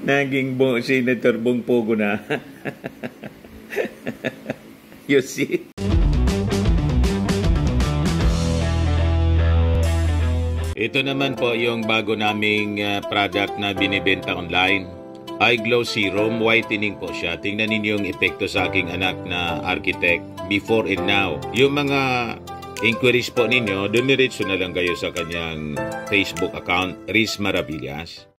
Naging Senator Bongpogo na. You see? Ito naman po yung bago naming product na binibenta online. iGlow Serum, whitening po siya. Tingnan ninyo yung epekto sa aking anak na architect before and now. Yung mga inquiries po ninyo, dumiretso na lang kayo sa kanyang Facebook account, Riz Maravillas.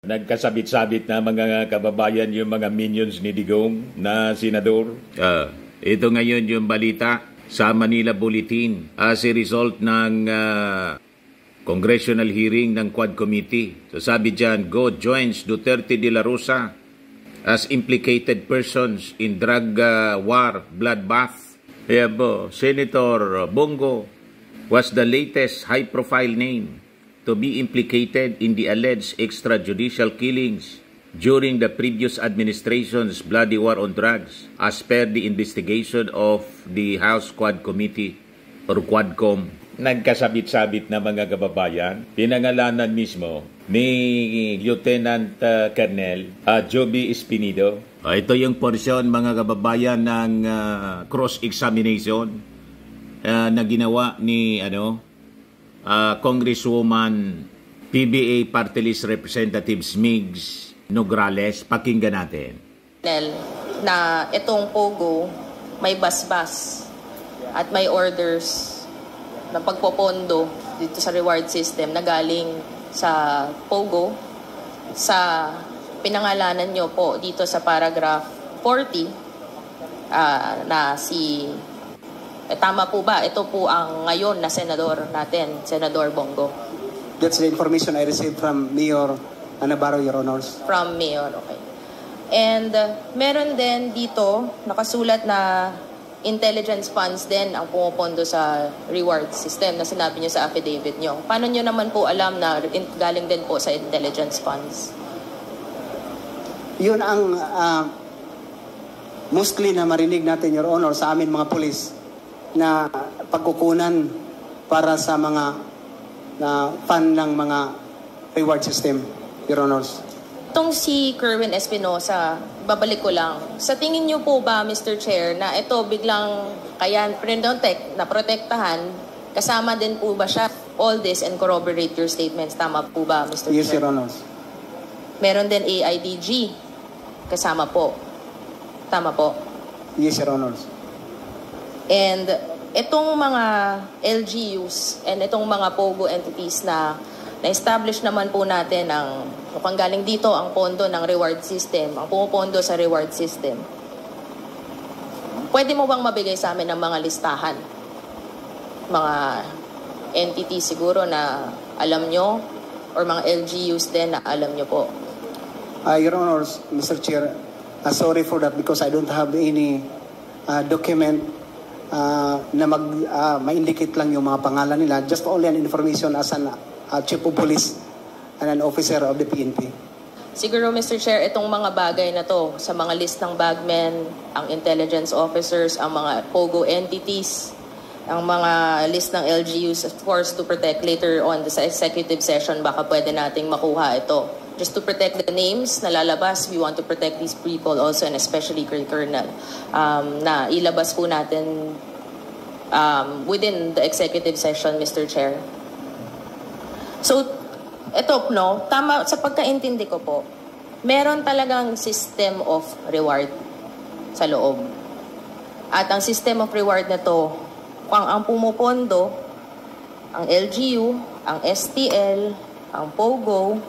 Nagkasabit-sabit na mga kababayan yung mga minions ni Digong na senador. Ito ngayon yung balita sa Manila Bulletin as a result ng congressional hearing ng Quad Committee. So sabi dyan, Go joins Duterte de la Rosa as implicated persons in drug war bloodbath. Kaya po, Senator Bongo was the latest high-profile name to be implicated in the alleged extrajudicial killings during the previous administration's bloody war on drugs as per the investigation of the House Quad Committee or Quadcom. Nagkasabit-sabit na mga kababayan, pinangalanan mismo ni Lieutenant Colonel Joby Espinido. Ito yung porsyon mga kababayan ng cross-examination na ginawa ni Congresswoman PBA Party List Representative Smigs Nograles. Pakinggan natin. Na itong Pogo may basbas at may orders ng pagpopondo dito sa reward system na galing sa Pogo sa pinangalanan nyo po dito sa paragraph 40 na si tama po ba? Ito po ang ngayon na senador natin, Senador Bongo. That's the information I received from Mayor Navarro, Your Honors. From Mayor, okay. And meron din dito nakasulat na intelligence funds din ang pumupondo sa reward system na sinabi nyo sa affidavit nyo. Paano nyo naman po alam na galing din po sa intelligence funds? Yun ang mostly na marinig natin, Your Honor, sa amin mga pulis na pagkukunan para sa mga fund ng mga reward system, Your Honors. Itong si Kerwin Espinosa, babalik ko lang. Sa tingin niyo po ba, Mr. Chair, na ito biglang kaya Prendontek na protektahan, kasama din po ba siya? All this and corroborate your statements. Tama po ba, Mr. Chair? Yes, Your Honors. Meron din AIDG. Kasama po. Tama po? Yes, Your Honors. And itong mga LGUs and itong mga POGO entities na na-establish naman po natin ang mukhang galing dito ang pondo ng reward system, ang pumupondo sa reward system. Pwede mo bang mabigay sa amin ng mga listahan? Mga entities siguro na alam nyo or mga LGUs din na alam nyo po? Your Honors, Mr. Chair, sorry for that because I don't have any document na ma-indicate lang yung mga pangalan nila. Just only an information as an Chief of Police and an officer of the PNP. Siguro, Mr. Chair, itong mga bagay na to sa mga list ng bagmen, ang intelligence officers, ang mga POGO entities, ang mga list ng LGUs, of course, to protect later on sa executive session, baka pwede nating makuha ito. Just to protect the names na lalabas, we want to protect these people also, and especially Colonel, na ilabas po natin within the executive session, Mr. Chair. So, ito, no, tama, sa pagkaintindi ko po, meron talagang system of reward sa loob. At ang system of reward na to, kung ang pumupondo, ang LGU, ang STL, ang POGO,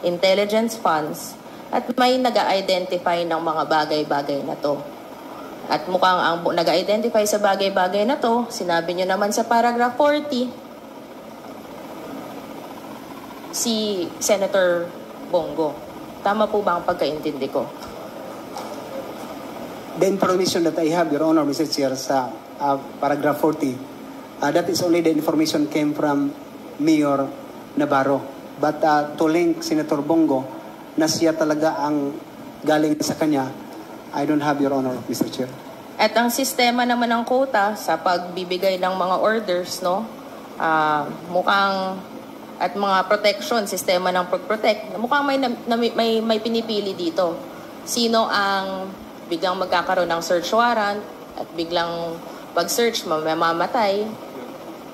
intelligence funds, at may nag-identify ng mga bagay-bagay na to. At mukhang ang nag-identify sa bagay-bagay na to, sinabi nyo naman sa paragraph 40, si Senator Bongo. Tama po ba ang pagkaintindi ko? The information that I have, Your Honor, Mr. Chair, sa paragraph 40, that is only the information came from Mayor Navarro. But to link Senator Bongo na siya talaga ang galing sa kanya, I don't have, Your Honor, Mr. Chair. At ang sistema naman ng quota sa pagbibigay ng mga orders, no? Mukhang at mga protection, sistema ng pag-protect. Mukhang may pinipili dito. Sino ang biglang magkakaroon ng search warrant at biglang pag-search mamamatay.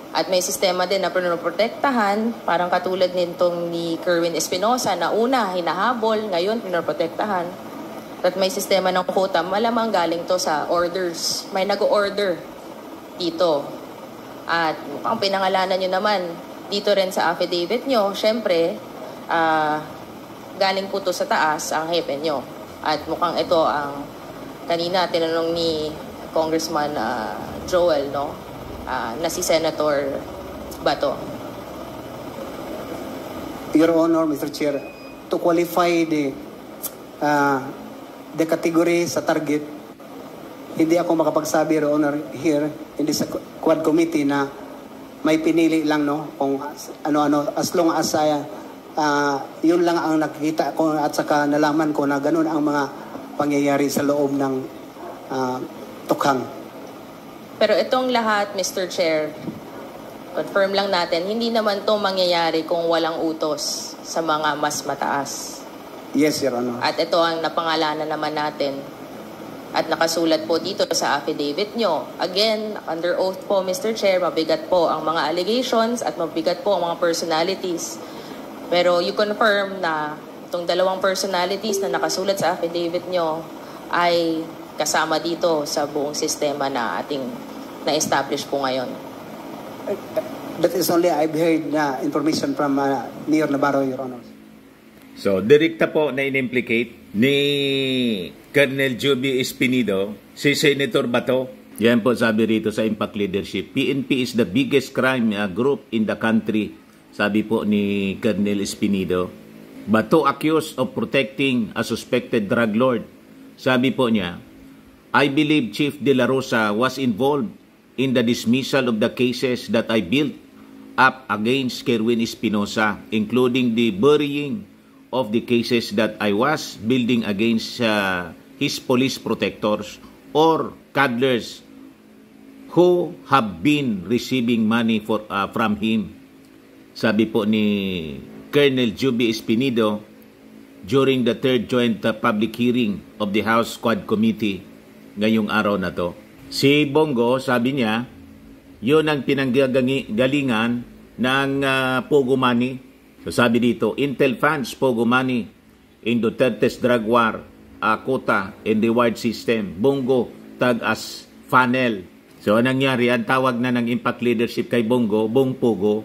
At may sistema din na pinoprotektahan, parang katulad nitong ni Kerwin Espinosa na una hinahabol, ngayon pinoprotektahan. At may sistema ng quota, malamang galing to sa orders. May nag-order dito. At mukhang pinangalanan nyo naman dito rin sa affidavit nyo, syempre, galing po to sa taas ang hepe nyo. At mukhang ito ang kanina tinanong ni Congressman Joel, no? Na si Senator Bato. Your Honor, Mr. Chair, to qualify the category sa target, hindi ako makapagsabi, Your Honor, here in this Quad Committee na may pinili lang, no, kung ano-ano, as long as yun lang ang nakikita ko at saka nalaman ko na ganun ang mga pangyayari sa loob ng tukhang. Pero itong lahat, Mr. Chair, confirm lang natin, hindi naman to mangyayari kung walang utos sa mga mas mataas. Yes, Your Honor. At ito ang napangalanan naman natin. At nakasulat po dito sa affidavit nyo. Again, under oath po, Mr. Chair, mabigat po ang mga allegations at mabigat po ang mga personalities. Pero you confirm na itong dalawang personalities na nakasulat sa affidavit nyo ay kasama dito sa buong sistema na ating na-establish po ngayon. That is only I've heard na information from Mayor Navarro, Your Honor. So, direkta po na in-implicate ni Colonel Joby Espinido si Senator Bato. Yan po sabi rito sa Impact Leadership. PNP is the biggest crime group in the country, sabi po ni Colonel Espinido. Bato accused of protecting a suspected drug lord. Sabi po niya, I believe Chief De La Rosa was involved in the dismissal of the cases that I built up against Kerwin Espinosa, including the burying of the cases that I was building against his police protectors or cuddlers who have been receiving money from him. Sabi po ni Colonel Joby Espinido during the third joint public hearing of the House Quad Committee ngayong araw na to. Si Bongo, sabi niya, yun ang pinanggagalingan ng Pogo Money. So sabi dito, Intel funds Pogo Money in Duterte's drug war, quota and reward system. Bongo tag as funnel. So anong nangyari? Ang tawag na ng Impact Leadership kay Bongo, Bong Pogo.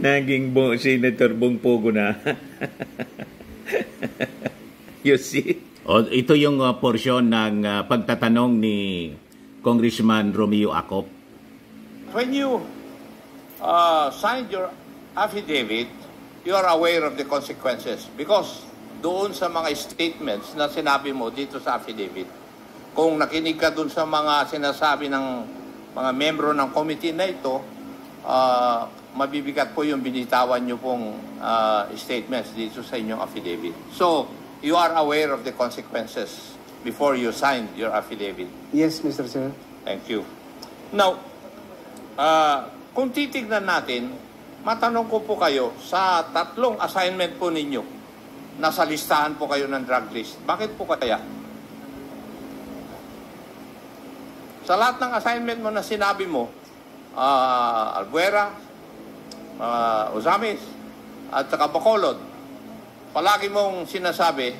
Naging Senator Bong Pogo na. You see? Ito yung porsyon ng pagtatanong ni Congressman Romeo Acop. When you signed your affidavit, you are aware of the consequences because doon sa mga statements na sinabi mo dito sa affidavit, kung nakinig ka doon sa mga sinasabi ng mga membro ng committee na ito, mabibigat po yung binitawan nyo pong statements dito sa inyong affidavit. So, you are aware of the consequences before you signed your affidavit. Yes, Mr. Chair. Thank you. Now, kung titignan natin, matanong ko po kayo, sa tatlong assignment po ninyo, nasa listahan po kayo ng drug list. Bakit po kaya? Sa lahat ng assignment mo na sinabi mo, Albuera, Ozamis, at saka Bacolod, palagi mong sinasabi,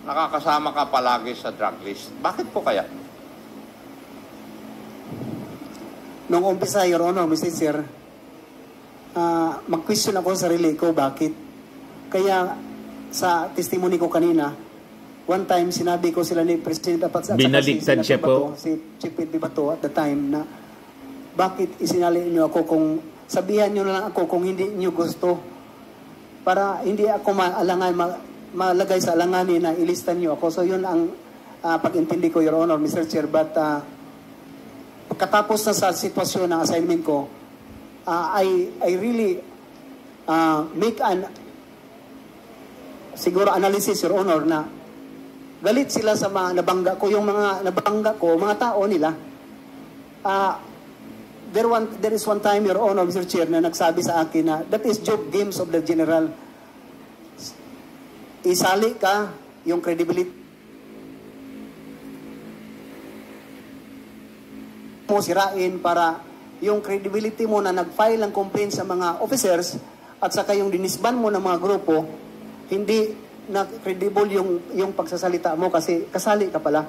nakakasama ka palagi sa drug list. Bakit po kaya? Nung umpisa, Your Honor, Mr. Chair, mag-question ako sa sarili ko, bakit? Kaya sa testimony ko kanina, one time sinabi ko sila ni President Apat, binaligtad siya po. Si Chief P. Bato at the time na, bakit isinali niyo ako kung, sabihan niyo na lang ako kung hindi niyo gusto, para hindi ako malagay sa alanganin na ilistan niyo ako. So yun ang pag-intindi ko, Your Honor, Mr. Chair. But pagkatapos na sa sitwasyon ng assignment ko, I really make an siguro analysis, Your Honor, na galit sila sa mga nabangga ko. Yung mga nabangga ko, mga tao nila, there is one time, Your Honor, Mr. Chair, na nagsabi sa akin na that is joke games of the general. Isali ka yung credibility mo sirain para yung credibility mo na nag-file ng complaint sa mga officers at saka yung dinisban mo ng mga grupo, hindi na credible yung pagsasalita mo kasi kasali ka pala.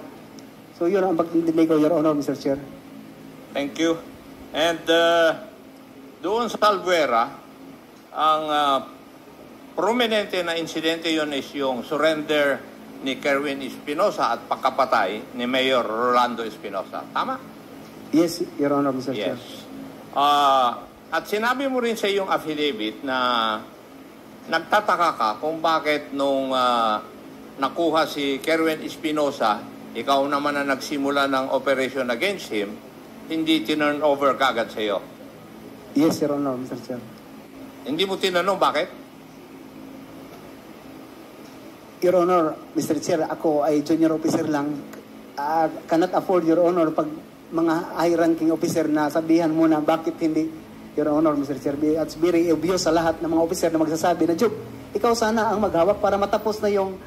So yun ang pagtindinig ko, Your Honor, Mr. Chair. Thank you. And doon sa Albuera, ang prominente na insidente yun is yung surrender ni Kerwin Espinosa at pagkapatay ni Mayor Rolando Espinosa. Tama? Yes, Your Honor, Mr. Chair. Yes. At sinabi mo rin sa iyong affidavit na nagtataka ka kung bakit nung nakuha si Kerwin Espinosa, ikaw naman na nagsimula ng operation against him, hindi tinurn over kagad sa iyo. Yes, Your Honor, Mr. Chair. Hindi mo tinanong bakit? Your Honor, Mr. Chair, ako ay junior officer lang. Cannot afford, Your Honor, pag mga high-ranking officer na sabihan mo na bakit hindi, Your Honor, Mr. Chair. It's very obvious sa lahat ng mga officer na magsasabi na, Job, ikaw sana ang maghawak para matapos na yung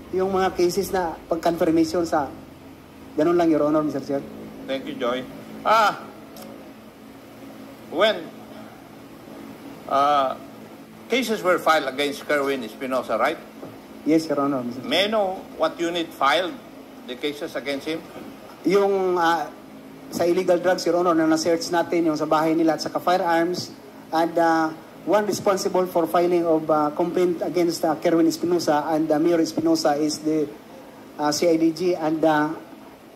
mga cases na pag-confirmation sa ganun lang, Your Honor, Mr. Chair. Thank you, Joy. When cases were filed against Kerwin Espinosa, right? Yes, Your Honor, Mr. Chair. May I know what unit filed the cases against him? Yung sa illegal drugs, Your Honor, na na-search natin yung sa bahay nila at saka firearms, and one responsible for filing of complaint against Kerwin Espinosa and Mayor Espinosa is the CIDG and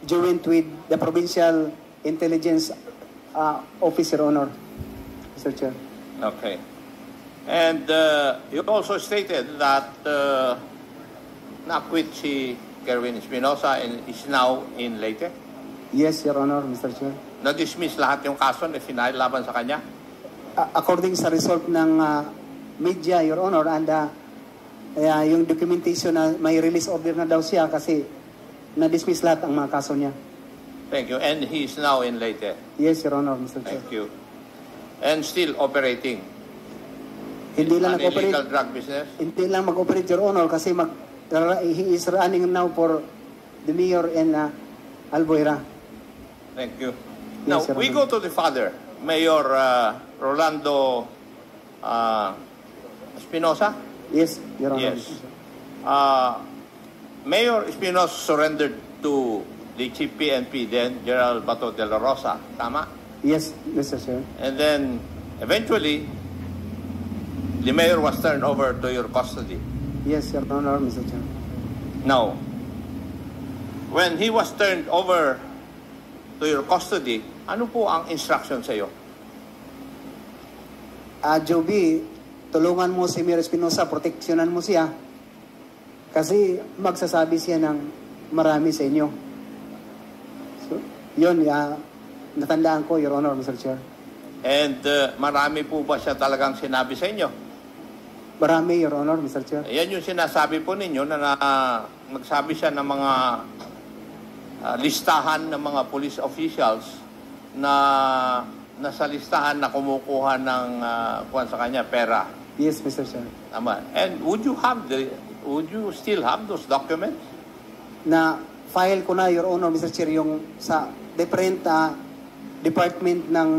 joined with the Provincial Intelligence Office, Your Honor, Mr. Chair. Okay. And you also stated that na-acquit si Kerwin Espinosa and is now in Leyte? Yes, Your Honor, Mr. Chair. Na-dismiss lahat yung kaso na final laban sa kanya? According sa result ng media, Your Honor, and yung documentation na may release order na daw siya kasi na-dismiss lahat ang mga kaso niya. Thank you. And he is now in Leyte? Yes, Your Honor, Mr. Chair. Thank you. And still operating? Hindi lang illegal nag-operate. drug business? Hindi lang mag-operate, Your Honor, kasi he is running now for the mayor in Albuera. Thank you. Yes, Now, Your we Honor. go to the father, Mayor Rolando Espinosa. Yes, Your Honor. Yes. Mayor Espinosa surrendered to the Chief PNP then, General Bato de la Rosa. Tama? Yes, Mr. Chair. And then, eventually, the mayor was turned over to your custody. Yes, Your Honor, Mr. Chair. Now, when he was turned over to your custody, ano po ang instruction sa iyo? Joby, tulungan mo si Mayor Espinosa, proteksyonan mo siya. Kasi magsasabi siya ng marami sa inyo. So, yun, natandaan ko, Your Honor, Mr. Chair. And marami po ba siya talagang sinabi sa inyo? Marami, Your Honor, Mr. Chair. Yan yung sinasabi po ninyo na magsabi siya ng mga listahan ng mga police officials na nasa listahan na kumukuha ng kuwan sa kanya, pera. Yes, Mr. Chair. Tama. And would you still have those documents? Na file ko na, Your Honor, Mr. Chair, yung sa different department ng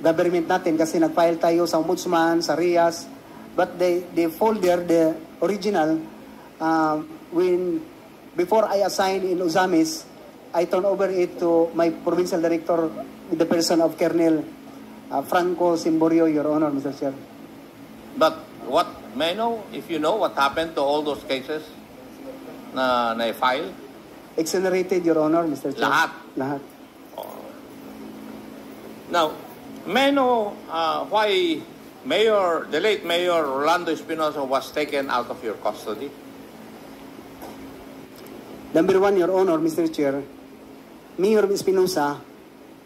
government natin kasi nag-file tayo sa Ombudsman, sa RIAS, but the folder, the original, before I assign in Uzamis, I turn over it to my provincial director with the person of Colonel Franco Simborio, Your Honor, Mr. Chair. But may I know, if you know, what happened to all those cases na na-file? Exonerated, Your Honor, Mr. Chair. Lahat? Lahat. Now, may I know why the late Mayor Rolando Espinosa was taken out of your custody? Number one, Your Honor, Mr. Chair, Mayor Espinosa,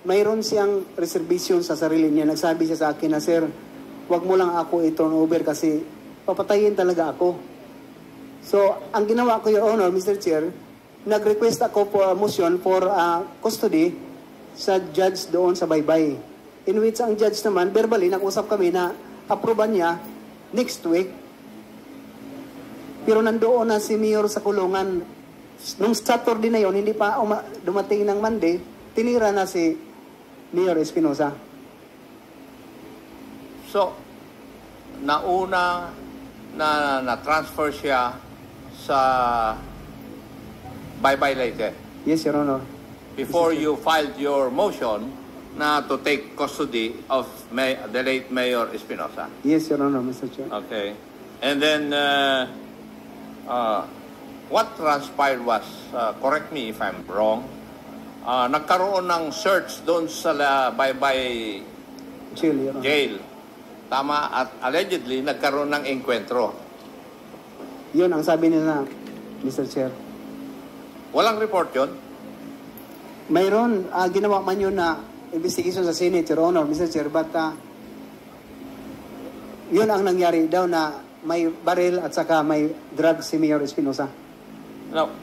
mayroon siyang reservation sa sarili niya. Nagsabi siya sa akin na, Sir, wag mo lang ako i-turn over kasi papatayin talaga ako. So, ang ginawa ko, Your Honor, Mr. Chair, nag-request ako for a motion for custody sa judge doon sa baybay. In which ang judge naman, verbally, nag-usap kami na aproban niya next week. Pero nandoon na si Mayor sa kulungan. Nung Saturday na yon, hindi pa dumating ng Monday, tinira na si Mayor Espinosa. So, nauna na transfer siya sa Baybay Leyte Yes, Your Honor. before you filed your motion na to take custody of the late Mayor Espinosa. Yes, Your Honor, Mr. Chair. Okay. And then, what transpired was, correct me if I'm wrong, nagkaroon ng search doon sa Baybay Chill, Your Honor. jail. Tama, at allegedly, nagkaroon ng enkwentro. Yun ang sabi nila, Mr. Chair. Walang report yun? Mayroon, ginawa man yun na investigation sa Senate, Your Honor, Mr. Chair, but yun ang nangyari daw na may baril at saka may drug si Mayor Espinosa. Now,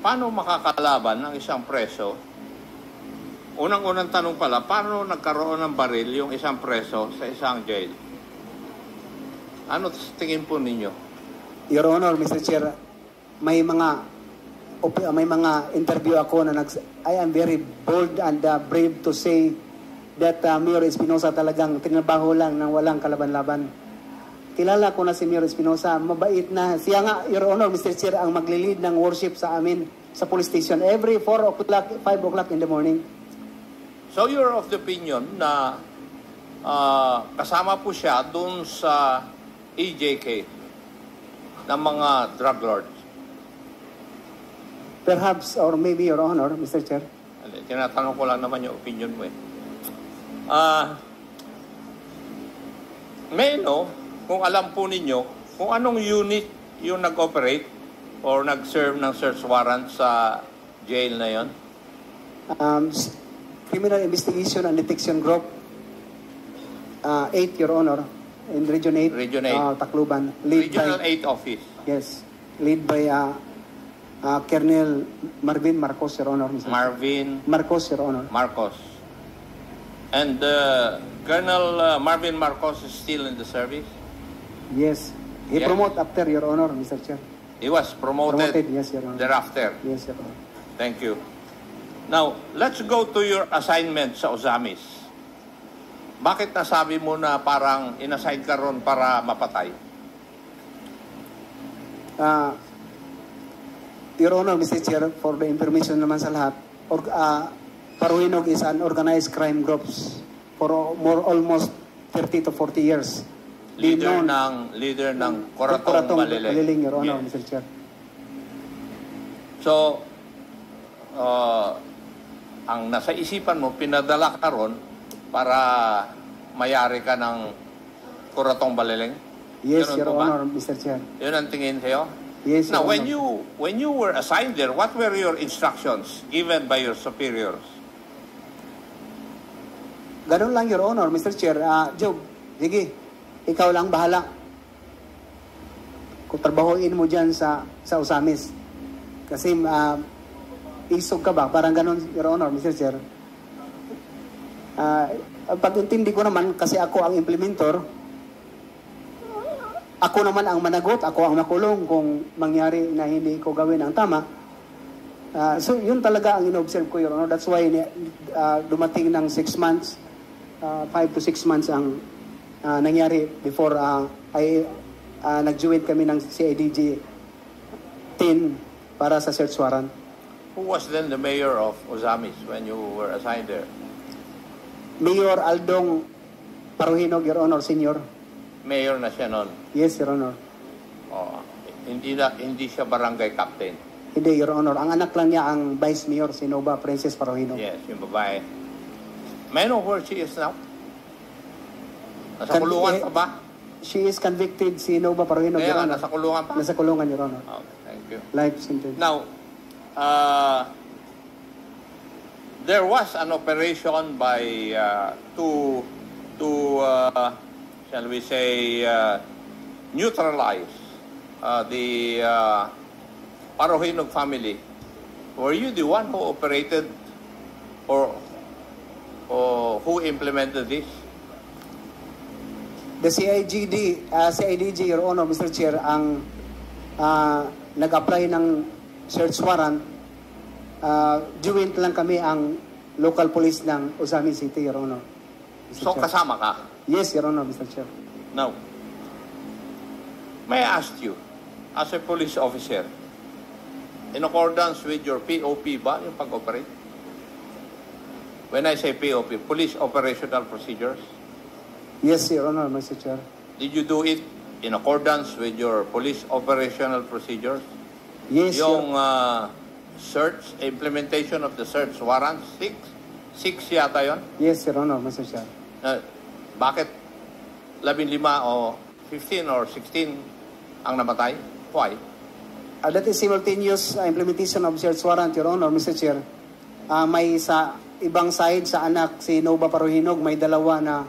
paano makakalaban ng isang preso? Unang-unang tanong pala, paano nagkaroon ng baril yung isang preso sa isang jail? Ano tingin po ninyo? Your Honor, Mr. Chair, may mga interview ako na I am very bold and brave to say that Mayor Espinosa talagang tinabaho lang ng walang kalaban-laban. Kilala ko na si Mayor Espinosa, mabait na. Siya nga, Your Honor, Mr. Chair, ang maglilid ng worship sa amin sa police station every 4 o'clock, 5 o'clock in the morning. So you're of the opinion na kasama po siya dun sa EJK ng mga drug lords? Perhaps, or maybe, Your Honor, Mr. Chair. Tinatanong ko lang naman yung opinion mo eh. May kung alam po ninyo, kung anong unit yung nag-operate or nag-serve ng search warrant sa jail na yon? Criminal Investigation and Detection Group 8, Your Honor, in Region 8, Region 8. Tacloban. Regional 8 office. Yes, lead by Colonel Marvin Marcos, Your Honor. Marcos, Your Honor. Marcos. And Colonel Marvin Marcos is still in the service? Yes. He Yeah. promoted after, Your Honor, Mr. Chair. He was promoted, yes, Your Honor. thereafter. Yes, Your Honor. Thank you. Now, let's go to your assignment sa Ozamis. Bakit nasabi mo na parang inassign ka ron para mapatay? Your Honor, Mr. Chair, for the information naman sa lahat, Paruhinog is an organized crime groups for almost 30 to 40 years. Leader ng Coratong Maliling, Your Honor, Yes. Mr. Chair. So, ang nasa isipan mo, pinadala ka ron para mayari ka ng Coratong Baliling? Yes, Ganun Your po ba? Honor, Mr. Chair. Yun ang tingin sa'yo? Yes, Now, Your Honor. when you were assigned there, what were your instructions given by your superiors? Ganun lang, Your Honor, Mr. Chair. Job, sige, ikaw lang bahala. Kung trabahoin mo dyan sa Ozamis. Kasi isog ka ba? Parang ganun, Your Honor, Mr. Chair. Pag-intindi ko naman, kasi ako ang implementor, ako naman ang managot, ako ang makulong kung mangyari na hindi ko gawin ang tama. So, yun talaga ang in-observe ko, Your Honor. That's why dumating ng 6 months, 5 to 6 months ang nangyari before nag-join kami ng CIDG 10 para sa search warrant. Who was then the mayor of Ozamis when you were assigned there? Mayor Aldong Paruhinog, Your Honor, Senior. Mayor na siya noon. Yes, Your Honor. Oh, hindi siya barangay captain. Hindi, Your Honor. Ang anak lang niya ang Vice Mayor, si Nova Princess Paruhinog. Yes, yung babae. May I know where she is now? Nasa kulungan pa ba? She is convicted, si Nova Paruhinog, Kaya Your nga, Honor. nasa kulungan pa? Nasa kulungan, Your Honor. Okay, thank you. Life sentence. Now, there was an operation by to shall we say neutralize the Paruhinog family. Were you the one who operated Or who implemented this? The CIDG, Your Honor, Mr. Chair, ang nag-apply ng search warrant. Joint lang kami ang local police ng Osamin City, Your Honor. Mr. So Chair. kasama ka? Yes, Your Honor, Mr. Chair. Now, may I ask you, as a police officer, in accordance with your POP ba yung pag-operate? When I say POP, Police Operational Procedures, Yes, Your Honor, Mr. Chair. did you do it in accordance with your Police Operational Procedures? Yes, Yung search, implementation of the search warrant, 6 yata yun? Yes, Your Honor, Mr. Chair. Bakit 15 o 15 or 16 ang namatay? Why? That is simultaneous implementation of search warrant, Your Honor, Mr. Chair. May sa ibang side sa anak, si Nova Paruhinog, may dalawa na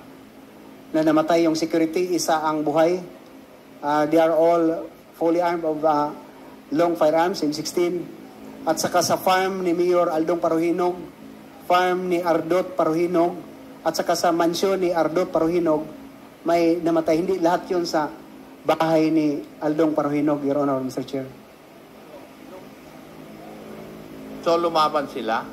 namatay yung security, isa ang buhay. They are all fully armed of long firearms, M16. At saka sa farm ni Mayor Aldong Paruhinog, farm ni Ardot Paruhinog, at saka sa mansyon ni Ardot Paruhinog, may namatay. Hindi lahat yun sa bahay ni Aldong Paruhinog, Your Honor, Mr. Chair. So lumaban sila?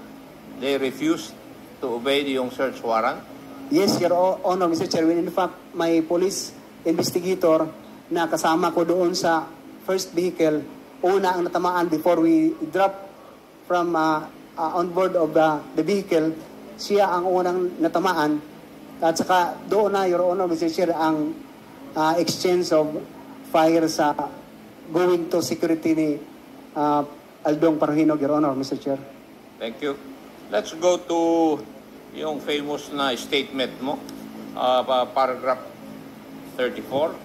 They refused to obey yung search warrant? Yes, Your Honor, Mr. Chair. In fact, may police investigator na kasama ko doon sa first vehicle, una ang natamaan before we drop from on board of the vehicle. Siya ang unang natamaan. At saka doon na, Your Honor, Mr. Chair, ang exchange of fire sa going to security ni Aldong Paruhinog, Your Honor, Mr. Chair. Thank you. Let's go to yung famous na statement mo, paragraph 34.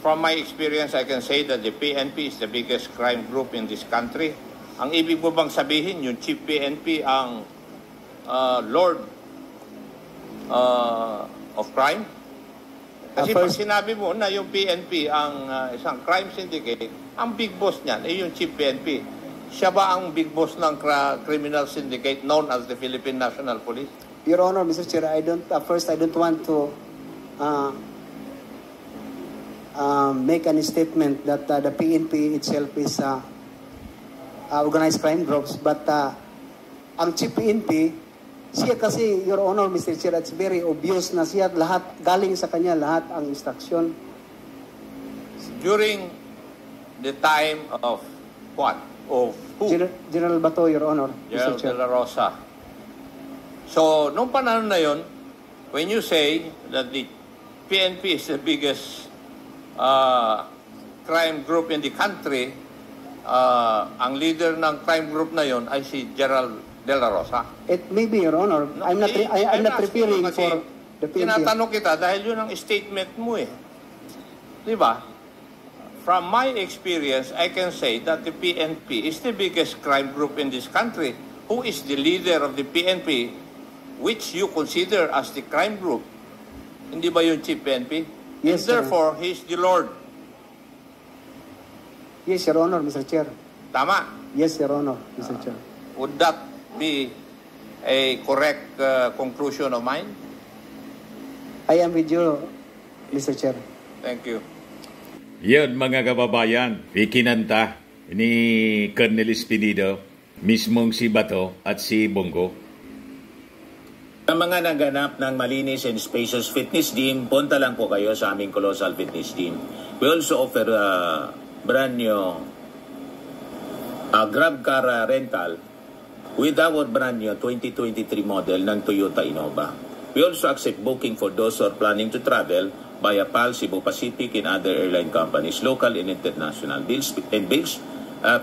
From my experience, I can say that the PNP is the biggest crime group in this country. Ang ibig mo bang sabihin, yung Chief PNP ang Lord of crime? Kasi pag sinabi mo na yung PNP ang isang crime syndicate, ang big boss niyan ay yung Chief PNP. Siya ba ang big boss ng criminal syndicate known as the Philippine National Police? Your Honor, Mr. Chair, I don't want to make any statement that the PNP itself is organized crime groups, but ang Chief PNP, siya kasi, Your Honor, Mr. Chair, it's very obvious na siya lahat, galing sa kanya lahat ang instruction. During the time of what? Of who? General Bato, Your Honor, General Mr. Chair. De La Rosa. So, nung panahon na yun, when you say that the PNP is the biggest crime group in the country, ang leader ng crime group na yun ay si General De La Rosa. It may be, Your Honor. No, I'm not preparing for the PNP. Tinatanong kita dahil yun ang statement mo eh. Di ba? From my experience, I can say that the PNP is the biggest crime group in this country. Who is the leader of the PNP, which you consider as the crime group? Hindi ba yung Chief PNP? Yes, and therefore, he is the Lord. Yes, Your Honor, Mr. Chair. Tama? Yes, Your Honor, Mr. Chair. Would that be a correct conclusion of mine? I am with you, Mr. Chair. Thank you. Yun mga kababayan, ikinanta ni Colonel Espinido, mismong si Bato at si Bongo. Sa mga naganap ng malinis and spacious fitness gym, punta lang po kayo sa aming Colossal Fitness Gym. We also offer brand new grab car rental with our brand new 2023 model ng Toyota Innova. We also accept booking for those who are planning to travel via PAL, Cebu Pacific, and other airline companies, local and international bills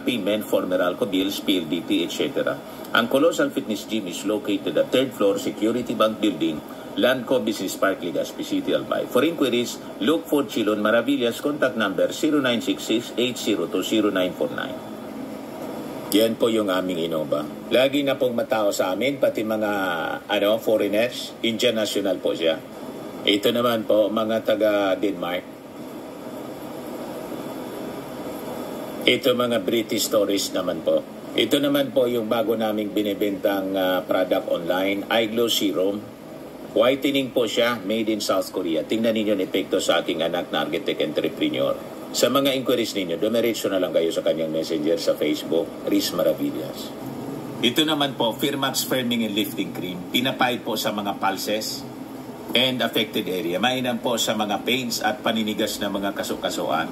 payment for Meralco bills, PLDT, etc. Ang Colossal Fitness Gym is located at 3rd floor Security Bank Building, Landco Business Park, Legazpi City, Albay. For inquiries, look for Chilon Maravillas, contact number 0966-8020949. Yan po yung aming Innova. Lagi na pong matao sa amin, pati mga foreigners, Indian national po siya. Ito naman po, mga taga Denmark. Ito mga British tourists naman po. Ito naman po yung bago naming binibentang product online, iGlow Serum. Whitening po siya, made in South Korea. Tingnan ninyo ang epekto sa aking anak na architect entrepreneur. Sa mga inquiries ninyo, dumiretso na lang kayo sa kanyang messenger sa Facebook, Riz Maravillas. Ito naman po, Firmax Firming and Lifting Cream. Pinapahid po sa mga pulses and affected area. Mainam po sa mga pains at paninigas na mga kasukasuan.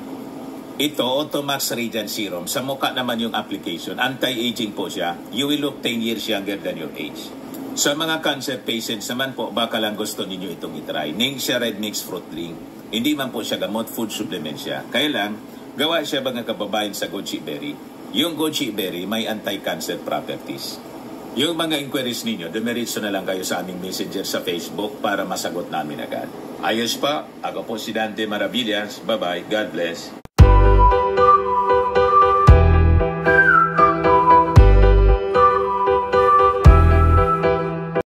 Ito, Automax Radiant Serum. Sa mukha naman yung application. Anti-aging po siya. You will look 10 years younger than your age. Sa mga cancer patients naman po, baka lang gusto ninyo itong itry. Ningxia Red Mix Fruit Drink. Hindi man po siya gamot, food supplement siya. Kaya lang, gawa siya mga kababayan sa goji berry. Yung goji berry may anti-cancer properties. Yung mga inquiries ninyo, dumiretso na lang kayo sa aming messenger sa Facebook para masagot namin agad. Ayos pa, ako po si Dante Maravillas. Bye-bye. God bless.